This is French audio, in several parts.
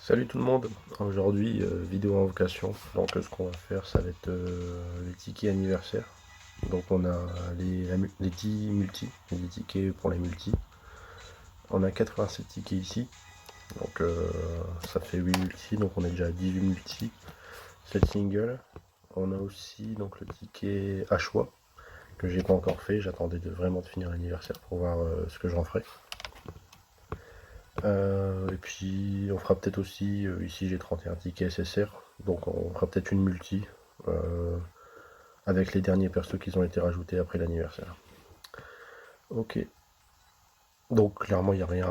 Salut tout le monde, aujourd'hui vidéo invocation, donc ce qu'on va faire ça va être les tickets anniversaire. Donc on a les 10 multis, les 10 tickets pour les multis. On a 87 tickets ici, donc ça fait 8 multis, donc on est déjà à 18 multis. 7 singles. On a aussi donc le ticket à choix, que j'ai pas encore fait, j'attendais vraiment de finir l'anniversaire pour voir ce que j'en ferai. Et puis on fera peut-être aussi, ici j'ai 31 tickets SSR, donc on fera peut-être une multi avec les derniers persos qui ont été rajoutés après l'anniversaire. Ok, donc clairement il n'y a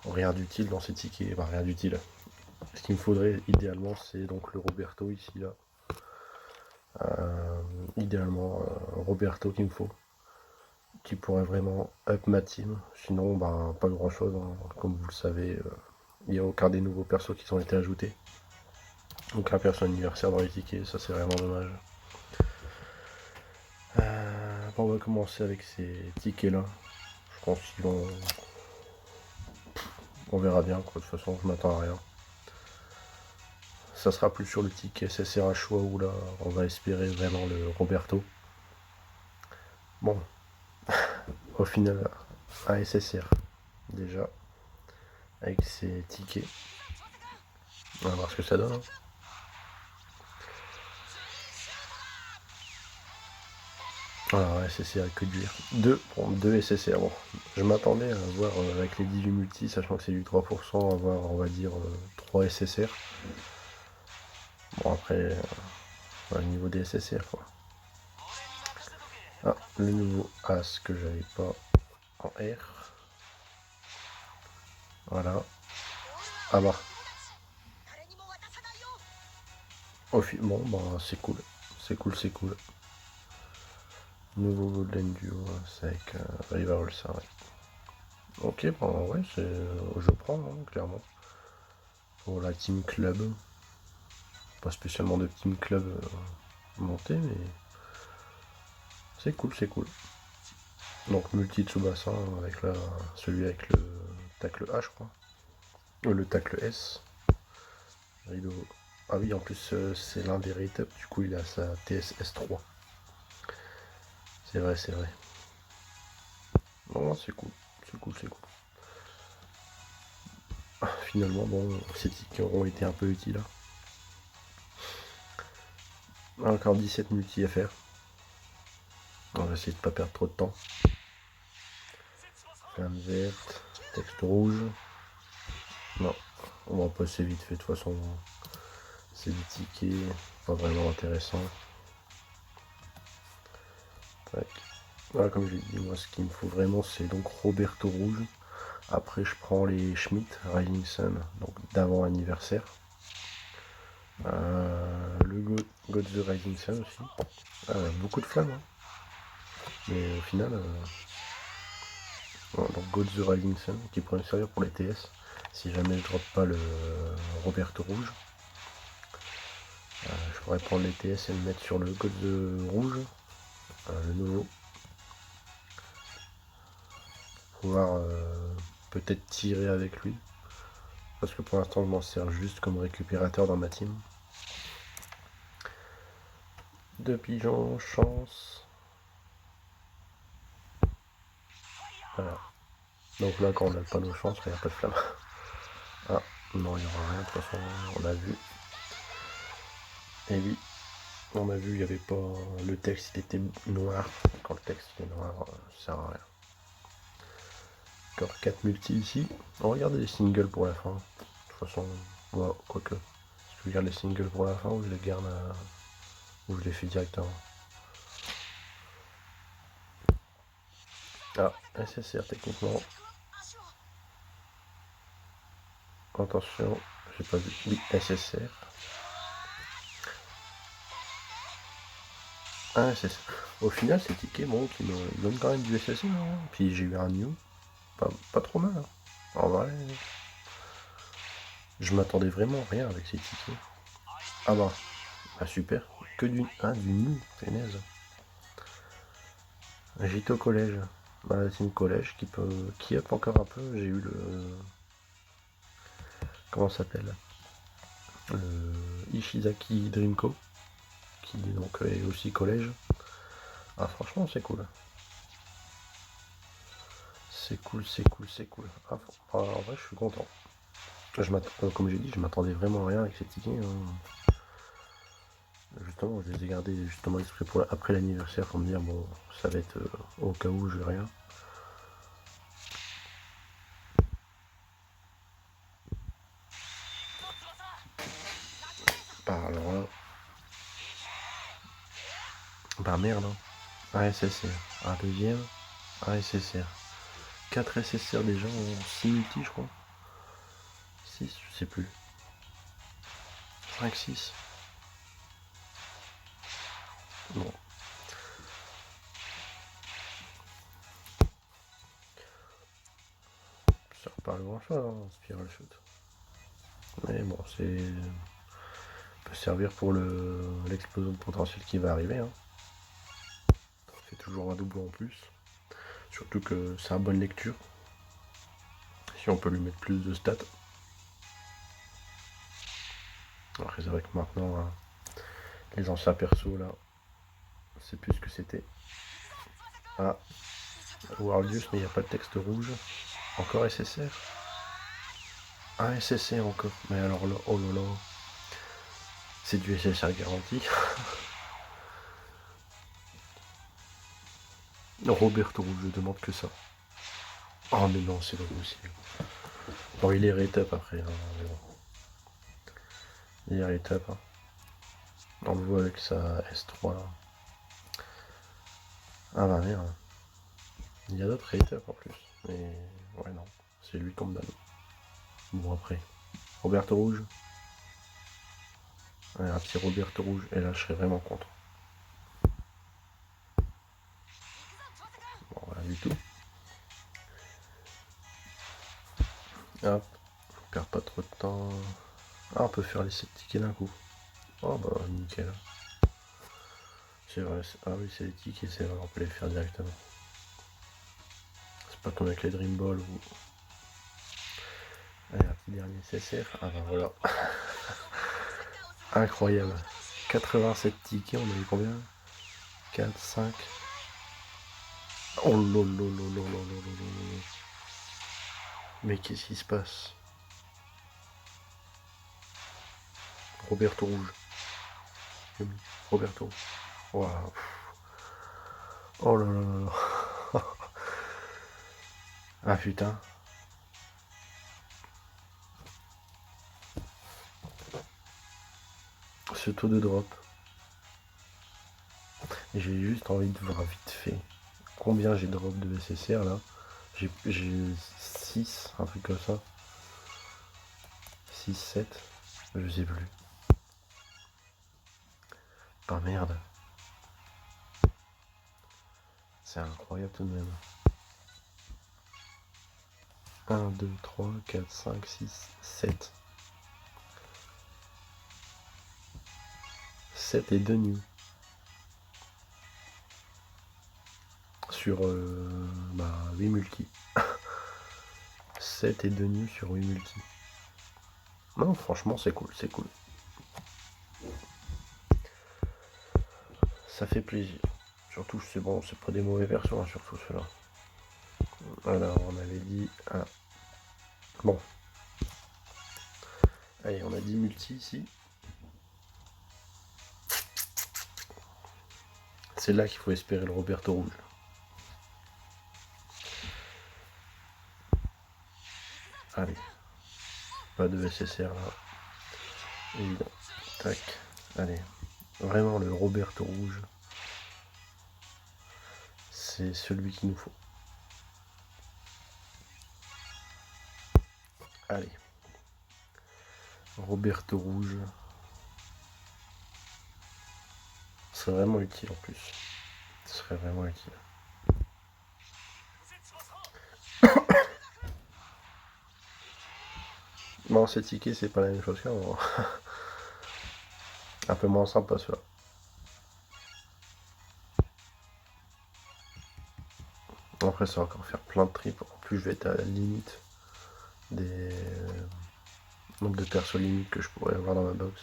rien d'utile dans ces tickets, enfin rien d'utile. Ce qu'il me faudrait idéalement c'est donc le Roberto ici là. Idéalement Roberto qu'il me faut, qui pourrait vraiment up ma team. Sinon ben pas grand chose, hein. Comme vous le savez, il n'y a aucun des nouveaux persos qui ont été ajoutés. Donc un perso anniversaire dans les tickets, ça c'est vraiment dommage. Bon, on va commencer avec ces tickets là. Je pense qu'ils vont. On verra bien, quoi. De toute façon, je m'attends à rien. Ça sera plus sur le ticket SSR à choix où là, on va espérer vraiment le Roberto. Bon, au final, un SSR déjà avec ses tickets. On va voir ce que ça donne, hein. Alors, SSR que dur. 2 SSR. Bon, je m'attendais à voir avec les 18 multi, sachant que c'est du 3%, avoir on va dire 3 SSR. Bon, après, au niveau des SSR, quoi. Ah, le nouveau As que j'avais pas en R. Voilà. Ah bah. Bon, bah c'est cool. C'est cool, c'est cool. Nouveau Golden Duo, c'est avec Rival ça, ouais. Ok, bah ouais, je prends, hein, clairement. Pour la Team Club. Pas spécialement de Team Club monté, mais c'est cool, c'est cool. Donc multi Tsubasa avec celui avec le tacle A, je crois. Le tacle S. Rideau. Ah oui, en plus c'est l'un des rate up, du coup il a sa TSS 3. C'est vrai, c'est vrai. Non, c'est cool, c'est cool, c'est cool. Finalement, bon, ces tickets auront été un peu utiles. Encore 17 multi à faire. On va essayer de pas perdre trop de temps. Flamme verte, texte rouge. Non, on va passer vite fait, de toute façon. C'est des tickets pas vraiment intéressants. Voilà, comme je l'ai dit, moi ce qu'il me faut vraiment c'est donc Roberto rouge. Après je prends les Schmidt Rising Sun, donc d'avant anniversaire. Le God the Rising Sun aussi. Beaucoup de flammes, hein. Mais au final, voilà, donc God the Rising Sun qui pourrait me servir pour les TS si jamais je drop pas le Roberto rouge. Je pourrais prendre les TS et le mettre sur le God the rouge, le nouveau. Pouvoir peut-être tirer avec lui. Parce que pour l'instant je m'en sers juste comme récupérateur dans ma team. 2 pigeons, chance. Voilà. Donc là quand on n'a pas nos chances, il n'y a pas de flamme. Ah, non, il n'y aura rien, de toute façon, on a vu. Et oui, on a vu, il n'y avait pas. Le texte il était noir. Quand le texte est noir, ça sert à rien. Encore 4 multi ici. On regarde les singles pour la fin. De toute façon, ouais, quoique. Est-ce que je regarde les singles pour la fin ou je les garde ou je les fais directement. Ah, SSR techniquement. Attention, j'ai pas vu. Oui, SSR. Ah, SSR. Au final, ces tickets, bon, qui me donnent quand même du SSR, hein. Puis j'ai eu un new. Pas trop mal, hein. En vrai, je m'attendais vraiment à rien avec ces tickets. Ah bah super. Que du new, punaise. J'étais au collège. Bah, la team collège qui up encore un peu. J'ai eu le. comment ça s'appelle, Ishizaki Dreamco, qui donc est aussi collège. Ah franchement c'est cool. C'est cool. Ah, en vrai je suis content. Comme j'ai dit, je m'attendais vraiment à rien avec ces tickets. Hein. Justement, je les ai gardés justement exprès pour après l'anniversaire pour me dire bon ça va être au cas où je vais rien. Bah alors là. Bah merde hein. Un SSR. Un deuxième. Un SSR. 4 SSR déjà en 6 multi je crois. 6, je sais plus. 5, 6. Bon. Ça repart grand chose, hein, Spiral Shoot. Mais bon, c'est. Peut servir pour l'explosion de potentiel qui va arriver. Hein. Ça fait toujours un doublon en plus. Surtout que c'est une bonne lecture. Si on peut lui mettre plus de stats. Après, c'est vrai que maintenant, hein, les anciens persos là, c'est plus ce que c'était. Ah, Warlius, mais il n'y a pas de texte rouge. Encore SSR. Un SSR encore. Mais alors là, oh là là. C'est du SSR garanti. Roberto Rouge, je demande que ça. Oh mais non, c'est pas possible. Bon, il est rate up après. Hein, mais bon. Il est rate up. Hein. On le voit avec sa S3 là. Ah bah merde. Il y a d'autres rate up en plus. Mais ouais, non. C'est lui qu'on me donne. Bon, après. Roberto Rouge. Ouais, un petit Roberto Rouge. Et là, je serais vraiment content. Bon, voilà du tout. Hop. On perd pas trop de temps. Ah, on peut faire les 7 tickets d'un coup. Oh bah nickel. C'est vrai. Ah oui, c'est les tickets, c'est vrai. On peut les faire directement. C'est pas comme avec les Dream Ball ou. Allez, un petit dernier CSR. Ah bah voilà. Incroyable. 87 tickets, on a eu combien? 4, 5. Oh lolo. Mais qu'est-ce qui se passe? Roberto Rouge. Roberto. Waouh. Oh là là là là. Ah putain. Ce taux de drop. J'ai juste envie de voir vite fait combien j'ai drop de SSR là. J'ai 6, un truc comme ça. 6, 7, je sais plus. Ah merde. C'est incroyable tout de même. 1, 2, 3, 4, 5, 6, 7. 7 et 2 nus. Sur 8 multi. 7 et 2 nus sur 8 multi. Non, franchement, c'est cool, c'est cool. Ça fait plaisir. Surtout, c'est bon, c'est pas des mauvaises versions, hein, surtout ceux-là. Alors, on avait dit. Ah. Bon. Allez, on a dit multi ici. C'est là qu'il faut espérer le Roberto Rouge. Allez. Pas de SSR là. Évident. Tac. Allez. Vraiment le Roberto Rouge. C'est celui qu'il nous faut. Allez. Roberto Rouge. Ce serait vraiment utile en plus. Ce serait vraiment utile. Bon, ces tickets, c'est pas la même chose qu'avant. Un peu moins sympa ceux-là. Après, ça va encore faire plein de tripes. En plus, je vais être à la limite des Nombre de persos limite que je pourrais avoir dans ma box.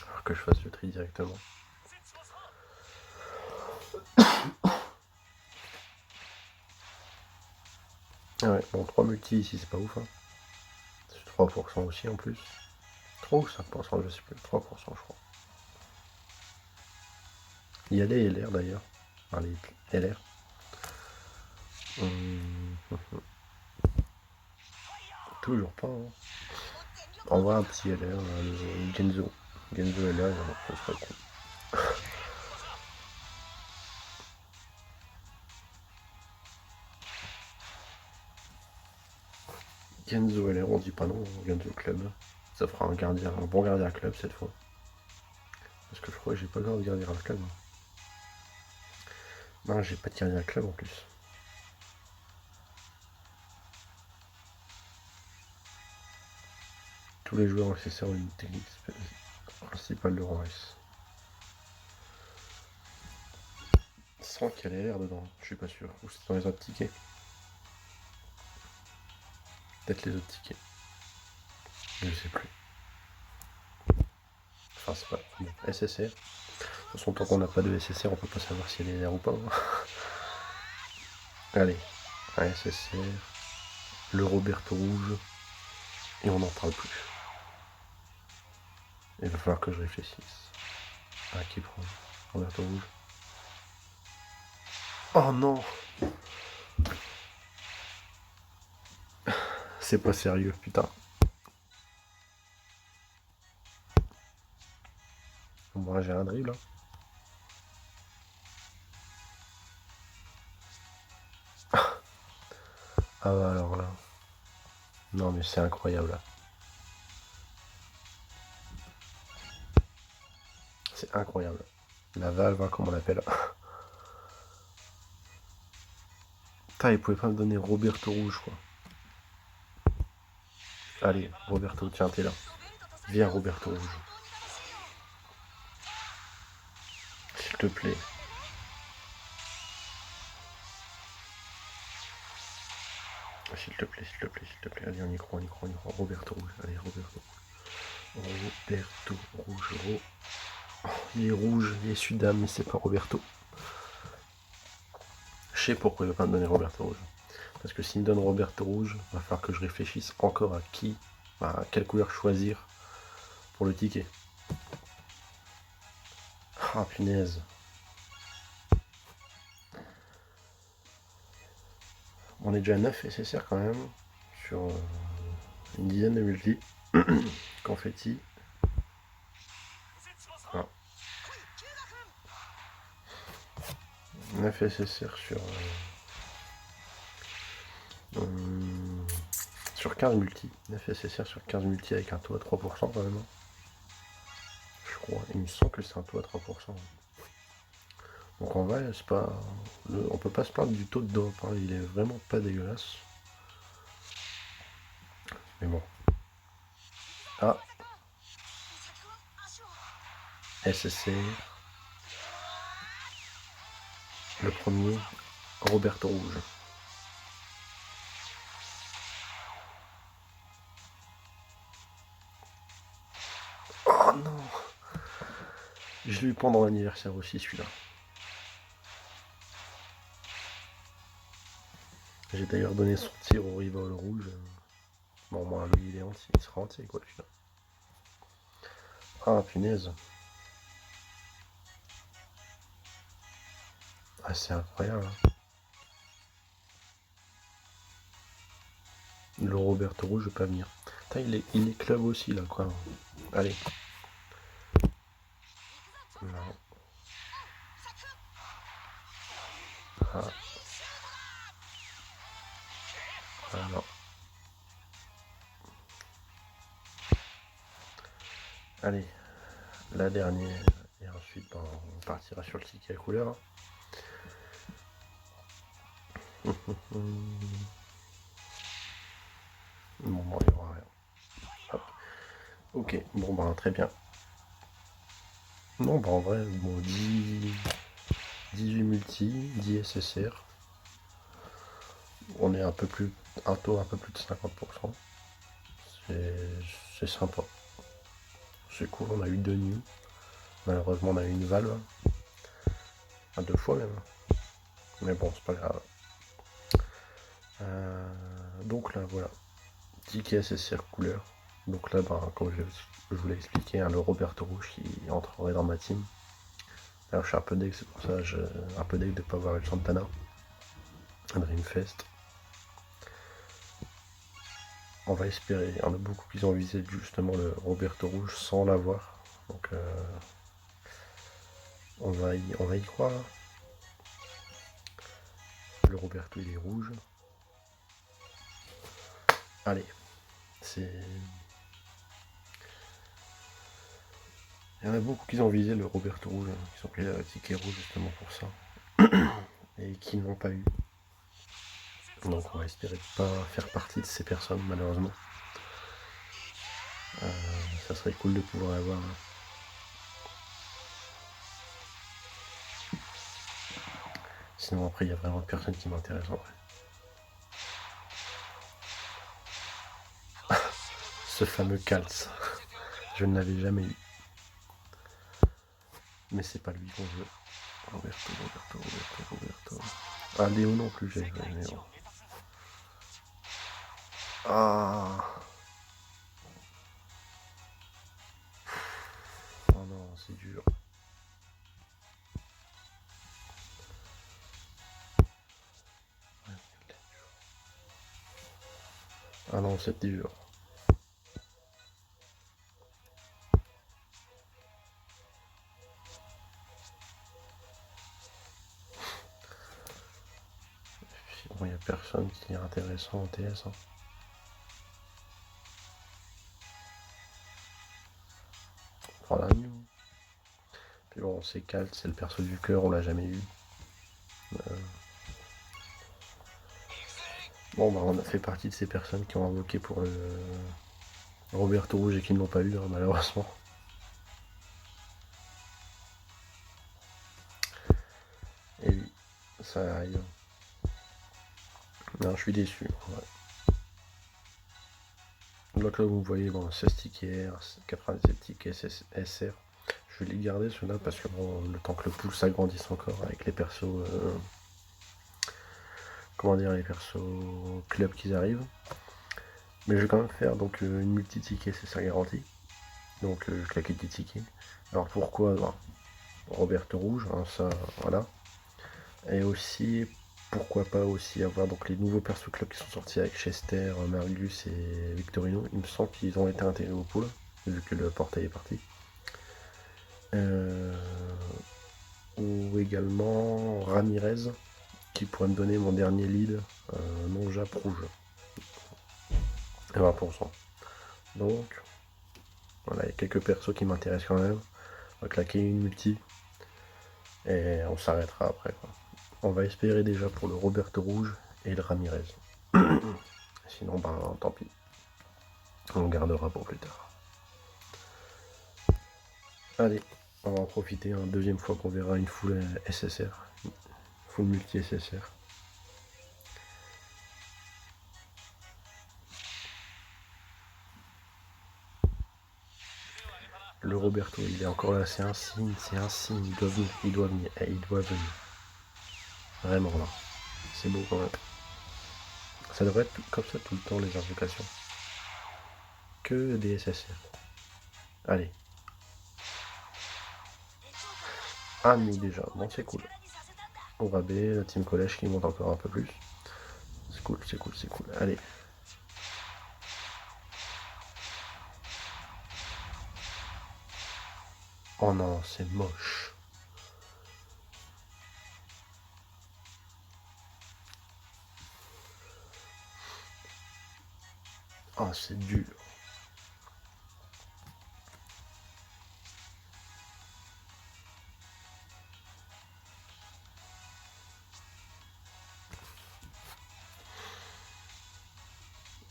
Alors que je fasse le tri directement. Ah ouais, bon, 3 multi ici, c'est pas ouf. Hein. C'est 3% aussi en plus. 3 ou 5%, je sais plus. 3% je crois. Il y a les LR d'ailleurs. Enfin, les LR. Toujours pas. Hein. En vrai, un petit LR, le Genzo. Genzo LR, ça serait cool. Genzo LR, on dit pas non, Genzo Club. Ça fera un bon gardien club cette fois. Parce que je crois que j'ai pas le droit de gardien club. Non, j'ai pas de gardien club en plus. Tous les joueurs nécessaires ont une technique principale de Royce. Sans qu'il y ait l'air dedans, je suis pas sûr. Ou c'est dans les autres tickets. Peut-être les autres tickets. Je sais plus. Enfin, c'est pas. Bon. SSR. De toute façon, tant qu'on n'a pas de SSR, on peut pas savoir si elle est l'air ou pas. Allez, un SSR. Le Roberto rouge. Et on n'en parle plus. Il va falloir que je réfléchisse. Ah, qui prend Roberto rouge. Oh non! C'est pas sérieux, putain. Moi, j'ai un dribble. Hein. Ah bah alors là. Non mais c'est incroyable là. C'est incroyable. La valve, hein, comme on l'appelle. Putain, il pouvait pas me donner Roberto rouge quoi. Allez, Roberto, tiens, t'es là. Viens Roberto rouge. S'il te plaît. S'il te plaît, s'il te plaît, s'il te plaît. Allez, on y croit, on y croit, on y croit. Roberto rouge. Allez, Roberto rouge. Roberto rouge. Oh, il est rouge, il est Sudam, mais c'est pas Roberto. Je sais pourquoi il va pas me donner Roberto rouge. Parce que s'il me donne Roberto rouge, il va falloir que je réfléchisse encore à quelle couleur choisir pour le ticket. Ah punaise. On est déjà à 9 SSR quand même, sur une dizaine de multi. Confetti. Ah. 9 SSR sur 15 multi. 9 SSR sur 15 multi avec un taux à 3% quand même. Je crois. Il me semble que c'est un taux à 3%. Donc en vrai, c'est pas. On peut pas se plaindre du taux de dope, hein. Il est vraiment pas dégueulasse. Mais bon. Ah. SSR. Le premier, Roberto rouge. Oh non! Je l'ai eu pendant l'anniversaire aussi celui-là. J'ai d'ailleurs donné son tir au rival rouge. Bon, moi, lui, il est entier, il sera entier, quoi, celui-là. Ah, punaise. Ah, c'est incroyable. Hein. Le Roberto rouge, je vais pas venir. Putain, il est club aussi, là, quoi. Allez. Non. Ah. Ah, non. Allez. La dernière. Et ensuite, ben, on partira sur le ticket à couleur. Bon, il n'y aura rien. Hop. Ok, bon, ben, très bien. Non, bah en vrai, bon, 18 multi, 10 SSR. On est un taux un peu plus de 50%. c'est sympa. C'est cool, on a eu 2 news. Malheureusement, on a eu une valve. 2 fois même. Mais bon, c'est pas grave. Donc là, voilà. Ticket SSR couleur. Donc là, comme je vous l'ai expliqué, le Roberto Rouge qui entrerait dans ma team. Alors, je suis un peu deg, c'est pour ça un peu deg de ne pas avoir eu le Santana. Dreamfest. On va espérer. Il y en a beaucoup qui ont visé justement le Roberto Rouge sans l'avoir. Donc on va y croire. Le Roberto il est rouge. Allez, c'est. Il y en a beaucoup qui ont visé le Roberto rouge, qui ont pris le ticket rouge justement pour ça. Et qui n'ont pas eu. Donc on va espérer pas faire partie de ces personnes malheureusement. Ça serait cool de pouvoir avoir. Sinon après il y a vraiment personne qui m'intéresse en vrai. Ce fameux Calz. Je ne l'avais jamais eu. Mais c'est pas lui qu'on veut. Roberto. Ah, Léo non plus, j'ai Léo. Ah. Oh non, c'est dur. Ah non, c'est dur. Bon, il n'y a personne qui est intéressant en TS. Hein. Voilà, new. Puis bon, c'est Cal, c'est le perso du cœur, on l'a jamais eu. Bon, bah, on a fait partie de ces personnes qui ont invoqué pour le Roberto Rouge et qui ne l'ont pas eu, hein, malheureusement. Et oui, ça arrive. Non, je suis déçu. Ouais. Donc là, vous voyez, bon, 16 tickets R, 97 tickets SR. Je vais les garder ceux-là parce que bon, le temps que le pool s'agrandisse encore avec les persos. Comment dire, les persos club qui arrivent. Mais je vais quand même faire donc une multi-ticket, c'est ça garanti. Donc je claquais des tickets. Alors pourquoi Roberto Rouge, hein, ça voilà. Et aussi pourquoi pas aussi avoir donc les nouveaux persos club qui sont sortis avec Chester, Marius et Victorino. Il me semble qu'ils ont été intégrés au pool, vu que le portail est parti. Ou également Ramirez, qui pourrait me donner mon dernier lead non Jap rouge. 20%. Donc, voilà, il y a quelques persos qui m'intéressent quand même. On va claquer une multi. Et on s'arrêtera après. Quoi. On va espérer déjà pour le Roberto Rouge et le Ramirez. Sinon, ben tant pis. On gardera pour plus tard. Allez, on va en profiter une deuxième fois qu'on verra une full SSR. Full multi SSR. Le Roberto, il est encore là, c'est un signe, il doit venir, Vraiment là. C'est beau quand même. Ça devrait être comme ça tout le temps les invocations. Que des SSR. Allez. Un new déjà, bon c'est cool. On va B, la team collège qui monte encore un peu plus. C'est cool. Allez. Oh non, c'est moche. Ah, c'est dur.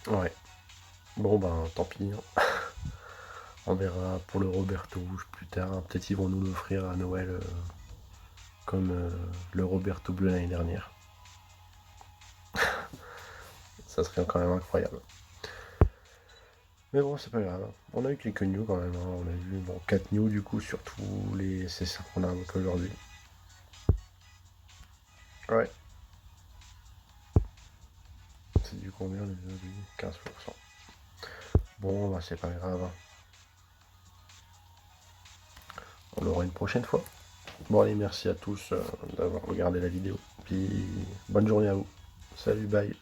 Ouais. Bon ben, tant pis. Hein. On verra pour le Roberto Rouge plus tard. Peut-être ils vont nous l'offrir à Noël comme le Roberto Bleu l'année dernière. Ça serait quand même incroyable. Mais bon, c'est pas grave. On a eu quelques news quand même, hein. On a eu bon, 4 news du coup sur tous les SSR qu'on a invoqués aujourd'hui. Ouais. C'est du combien du 15%. Bon, bah c'est pas grave. On l'aura une prochaine fois. Bon allez, merci à tous d'avoir regardé la vidéo. Puis bonne journée à vous. Salut, bye.